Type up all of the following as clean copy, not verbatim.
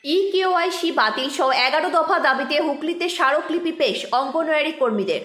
EKYC বাতিল সহ ১১ দফা দাবিতে হুগলিতে স্মারকলিপি পেশ অঙ্গনওয়াড়ি কর্মীদের।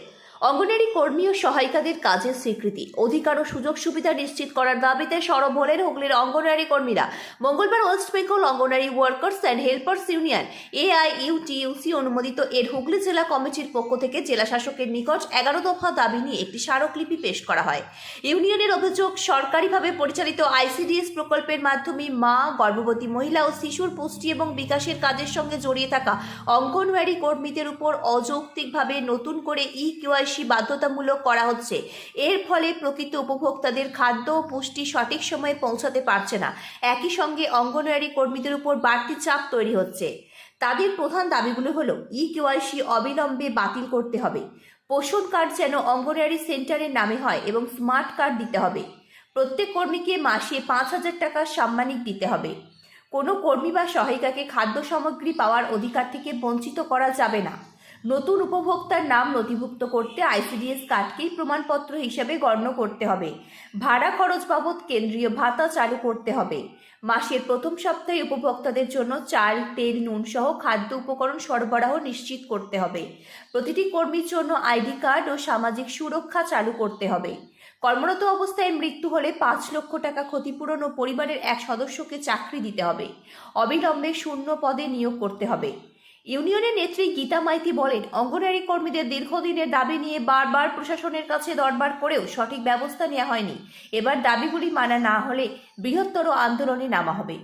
অঙ্গনওয়াড়ি কর্মী ও সহায়িকাদের কাজের স্বীকৃতি, অধিকার ও সুযোগ সুবিধা নিশ্চিত করার দাবিতে সরব হলেন হুগলির অঙ্গনওয়াড়ি কর্মীরা। মঙ্গলবার West Bengal anganwadi workers and helpers union AIUTUC অনুমোদিত এর হুগলি জেলা কমিটির পক্ষ থেকে জেলা শাসকের নিকট ১১ দফা দাবি নিয়ে একটি স্মারকলিপি পেশ করা হয়। ইউনিয়নের অভিযোগ, সরকারিভাবে পরিচালিত ICDS প্রকল্পের মাধ্যমে মা, গর্ভবতী মহিলা ও শিশুর পুষ্টি এবং বিকাশের কাজের সঙ্গে জড়িয়ে থাকা অঙ্গনওয়াড়ি কর্মীদের উপর অযৌক্তিকভাবে নতুন করে ইকেওয়াইসি বাধ্যতামূলক করা হচ্ছে। এর ফলে প্রকৃত উপভোক্তাদের খাদ্য ও পুষ্টি সঠিক সময়ে পৌঁছাতে পারছে না। একই সঙ্গে অঙ্গনওয়াড়ি কর্মীদের উপর বাড়তি চাপ তৈরি হচ্ছে। তাদের প্রধান দাবিগুলো হলো ইকেওয়াইসি অবিলম্বে বাতিল করতে হবে, পোষণ কার্ড যেন অঙ্গনওয়াড়ি সেন্টারের নামে হয় এবং স্মার্ট কার্ড দিতে হবে, প্রত্যেক কর্মীকে মাসে ৫,০০০ টাকা সাম্মানিক দিতে হবে, কোনো কর্মী বা সহায়িকাকে খাদ্য সামগ্রী পাওয়ার অধিকার থেকে বঞ্চিত করা যাবে না, নতুন উপভোক্তার নাম নথিভুক্ত করতে ICDS কার্ডকেই প্রমাণপত্র হিসেবে গণ্য করতে হবে, ভাড়া খরচ বাবদ কেন্দ্রীয় ভাতা চালু করতে হবে, মাসের প্রথম সপ্তাহে উপভোক্তাদের জন্য চাল, তেল, নুন সহ খাদ্য উপকরণ সরবরাহ নিশ্চিত করতে হবে, প্রতিটি কর্মীর জন্য ID কার্ড ও সামাজিক সুরক্ষা চালু করতে হবে, কর্মরত অবস্থায় মৃত্যু হলে ৫ লক্ষ টাকা ক্ষতিপূরণ ও পরিবারের এক সদস্যকে চাকরি দিতে হবে, অবিলম্বে শূন্য পদে নিয়োগ করতে হবে। ইউনিয়নের নেত্রী গীতা মাইতি বলেন, অঙ্গনওয়াড়ি কর্মীদের দীর্ঘদিনের দাবি নিয়ে বারবার প্রশাসনের কাছে দরবার করেও সঠিক ব্যবস্থা নেওয়া হয়নি। এবার দাবিগুলি মানা না হলে বৃহত্তর আন্দোলনে নামা হবে।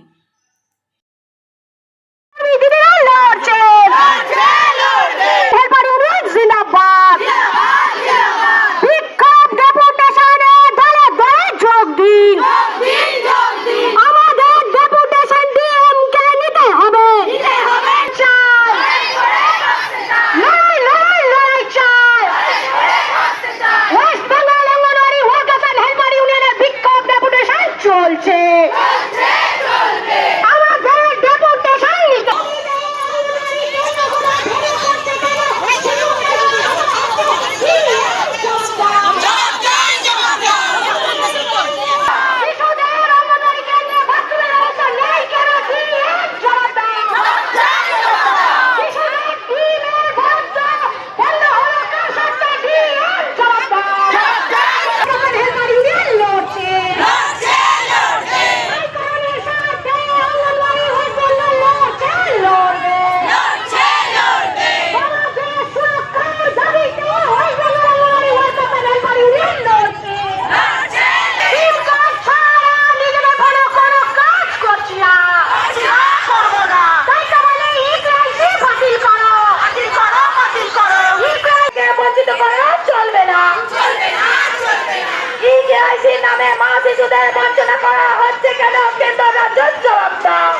নামে মা শিশুদের বঞ্চনা করা হচ্ছে কেন? কেন্দ্র রাজ্য জবাব দাও।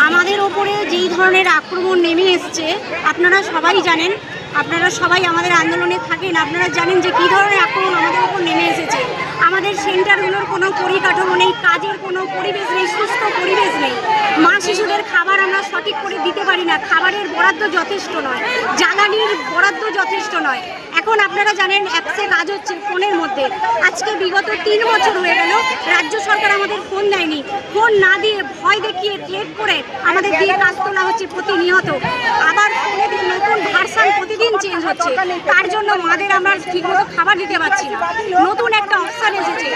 আমাদের ওপরে যেই ধরনের আক্রমণ নেমে এসছে আপনারা সবাই জানেন, আপনারা সবাই আমাদের আন্দোলনে থাকেন, আপনারা জানেন যে কী ধরনের আক্রমণ আমাদের ওপর নেমে এসেছে। আমাদের সেন্টারগুলোর কোনো পরিকাঠামো নেই, কাজের কোনো পরিবেশ নেই, সুস্থ পরিবেশ নেই, মা শিশুদের খাবার আমরা সঠিক করে দিতে পারি না, খাবারের বরাদ্দ যথেষ্ট নয়, জ্বালানির বরাদ্দ যথেষ্ট নয়। এখন আপনারা জানেন অ্যাপসে কাজ হচ্ছে ফোনের মধ্যে, আজকে বিগত 3 বছর হয়ে গেল রাজ্য সরকার আমাদের ফোন দেয়নি, ফোন না দিয়ে ভয় দেখিয়ে থ্রেট করে আমাদের দিয়ে কাজ তোলা হচ্ছে প্রতিনিয়ত। আবার ফোনে নতুন ভার্সান প্রতিদিন চেঞ্জ হচ্ছে, তার জন্য মাদের আমরা ঠিকমতো খাবার দিতে পারছি না। নতুন একটা অপশান এসেছে,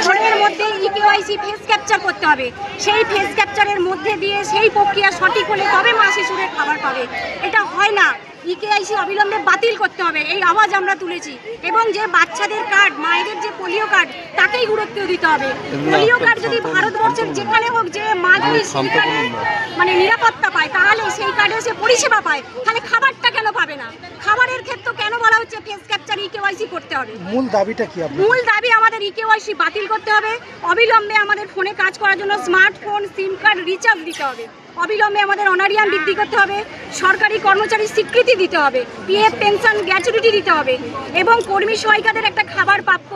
ফোনের মধ্যে ইকেওয়াইসি ফেস ক্যাপচার করতে হবে, সেই ফেস ক্যাপচারের মধ্যে দিয়ে সেই প্রক্রিয়া সঠিক হলে তবে মা শিশুদের খাবার পাবে। এটা হয় না, ইকেআইসি অবিলম্বে বাতিল করতে হবে, এই আওয়াজ আমরা তুলেছি। এবং যে বাচ্চাদের কার্ড, মায়েদের যে পোলিও কার্ড, তাকেই গুরুত্ব দিতে হবে। পোলিও কার্ড যদি ভারতবর্ষের যেখানে হোক, যে মা যদি মানে নিরাপত্তা পায়, তাহলে সেই কার্ডে সে পরিষেবা পায়, তাহলে খাবারটা কেন পাবে না? খাবারের ক্ষেত্রে কেন বলা হচ্ছে ফেস ক্যাপচার ইকেওয়াইসি করতে হবে? মূল দাবিটা কি? মূল দাবি আমাদের ইকেওয়াইসি বাতিল করতে হবে, অবিলম্বে আমাদের ফোনে কাজ করার জন্য স্মার্টফোন, সিম কার্ড, রিচার্জ দিতে হবে। অবিলম্বে আমাদের অনারিয়াম বৃদ্ধি করতে হবে, সরকারি কর্মচারীর স্বীকৃতি দিতে হবে, পিএফ পেনশন গ্র্যাচুইটি দিতে হবে এবং কর্মী সহায়িকাদের একটা খাবার প্রাপ্য।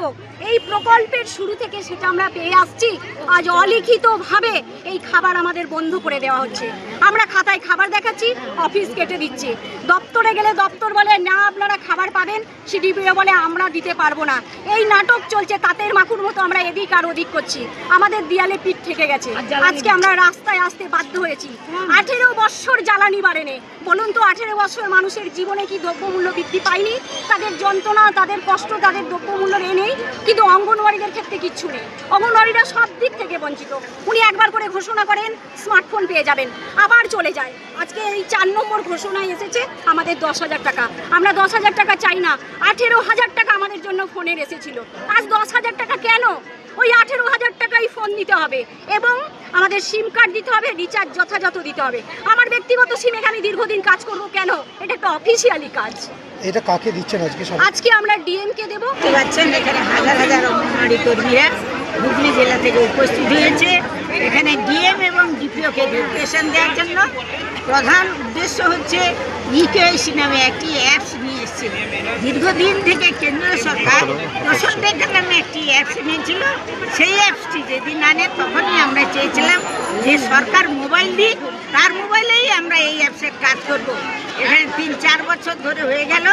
এই প্রকল্পের শুরু থেকে সেটা আমরা পেয়ে আসছি। আজ অলিখিতভাবে এই খাবার আমাদের বন্ধ করে দেওয়া হচ্ছে। আমরা খাতায় খাবার দেখাচ্ছি, অফিস কেটে দিচ্ছে। দপ্তরে গেলে দপ্তর বলে না আপনারা খাবার পাবেন, সিডিপিও বলে আমরা দিতে পারবো না। এই নাটক চলছে, তাঁতের মাকুর মতো আমরা এদিক আর ওদিক করছি। আমাদের দেয়ালে পিঠ থেকে গেছে। আজকে আমরা রাস্তায় আসতে বাধ্য হয়েছি। 18 বৎসর জ্বালানি বাড়েনি। বলুন তো 18 বৎসর মানুষের জীবনে কি দ্রব্যমূল্য বৃদ্ধি পায়নি? তাদের যন্ত্রণা, তাদের কষ্ট, তাদের দ্রব্যমূল্য নেই, কিন্তু অঙ্গনওয়াড়িদের ক্ষেত্রে কিচ্ছু নেই। অঙ্গনওয়াড়িরা সব দিক থেকে বঞ্চিত। উনি একবার করে ঘোষণা করেন স্মার্টফোন পেয়ে যাবেন, আবার চলে যায়। আজকে এই 4 নম্বর ঘোষণায় এসেছে আমাদের 10,000 টাকা। আমরা 10,000 টাকা চাই না, 18,000 টাকা আমাদের জন্য ফোনের এসেছিল। আজ 10,000 টাকা কেন? ওই 18,000 টাকাই ফোন দিতে হবে এবং আমাদের সিম কার্ড দিতে হবে, রিচার্জ যথাযথ দিতে হবে। আমার ব্যক্তিগত সিমে আমি দীর্ঘদিন কাজ করব কেন? এটা একটা অফিসিয়ালি কাজ। এটা কাকে দিচ্ছেন আজকে? আজকে আমরা ডিএমকে দেবো। দেখতে পাচ্ছেন এখানে হাজার হাজার অঙ্গনওয়াড়ি কর্মীরা হুগলি জেলা থেকে উপস্থিত হয়েছে। এখানে ডিএম এবং ডিপিওকে নির্দেশন দেওয়ার জন্য প্রধান উদ্দেশ্য হচ্ছে ইকেআইসি নামে একটি অ্যাপস নিয়ে এসেছে। দীর্ঘদিন থেকে কেন্দ্র সরকার পোষণ রেখা নামে একটি অ্যাপস নিয়েছিল। সেই অ্যাপসটি যেদিন আনে তখনই আমরা চেয়েছিলাম যে সরকার মোবাইল দিক, তার মোবাইলেই আমরা এই অ্যাপসের কাজ করব। এখানে 3-4 বছর ধরে হয়ে গেল,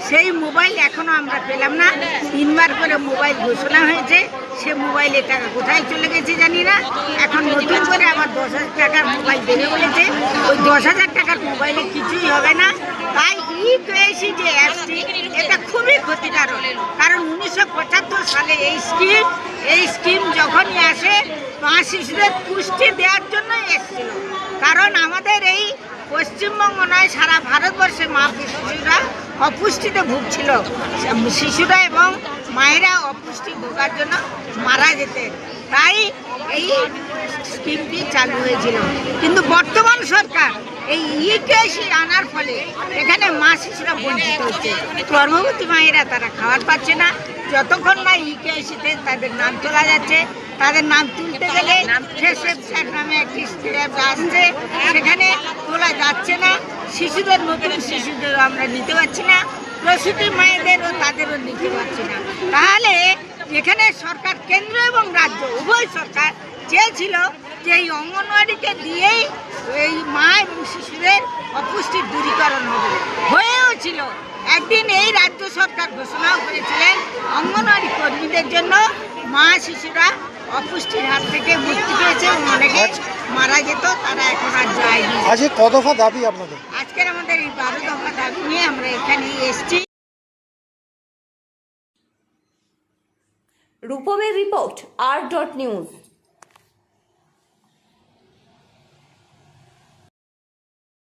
সেই মোবাইল এখনও আমরা পেলাম না। 3 বার করে মোবাইল ঘোষণা হয়েছে, সে মোবাইলে টাকা কোথায় চলে গেছে জানি না। এখন নতুন করে আবার 10,000 টাকার মোবাইল দেবে বলেছে। ওই 10,000 টাকার মোবাইলে কিছুই হবে না। তাই ইকেআইসি যে অ্যাপসটি, এটা খুবই ক্ষতিকারক। কারণ 1975 সালে এই স্কিম যখনই আসে মা শিশুদের পুষ্টি দেওয়ার জন্যই এসেছিল। কারণ আমাদের এই পশ্চিমবঙ্গ নয়, সারা ভারতবর্ষে মা শিশুরা অপুষ্টিতে ভুগছিল। শিশুরা এবং মায়েরা অপুষ্টি ভোগার জন্য মারা যেতেন। তাই এই স্কিমটি চালু হয়েছিল। কিন্তু বর্তমান সরকার এই ইকেআইসি আনার ফলে এখানে মা শিশুরা বঞ্চিত হচ্ছে। গর্ভবতী মায়েরা তারা খাবার পাচ্ছে না যতক্ষণ না ইকেআইসিতে তাদের নাম তোলা যাচ্ছে। তাদের নাম তুলতে গেলে ফেসের নামে একটি স্ল্যাব আসছে, সেখানে তোলা যাচ্ছে না। শিশুদের, নতুন শিশুদেরও আমরা নিতে পারছি না, প্রসূতি মায়েদেরও তাদেরও নিতে পারছি না। তাহলে এখানে সরকার, কেন্দ্র এবং রাজ্য উভয় সরকার চেয়েছিল যে এই অঙ্গনওয়াড়িকে দিয়েই এই মা এবং শিশুদের অপুষ্টির দূরীকরণ হবে, হয়েও ছিল। একদিন এই রাজ্য সরকার ঘোষণাও করেছিলেন অঙ্গনওয়াড়ি কর্মীদের জন্য মা শিশুরা অপুষ্টির হাত থেকে মুক্তি পেয়েছে। অনেকে মারা যেত, তারা এখন আর যায়নি। আজকে কত দফা দাবি আপনাদের? আজকের আমাদের এই 12 দফা দাবি নিয়ে আমরা এখানে এসেছি। রূপমের রিপোর্ট, R.News।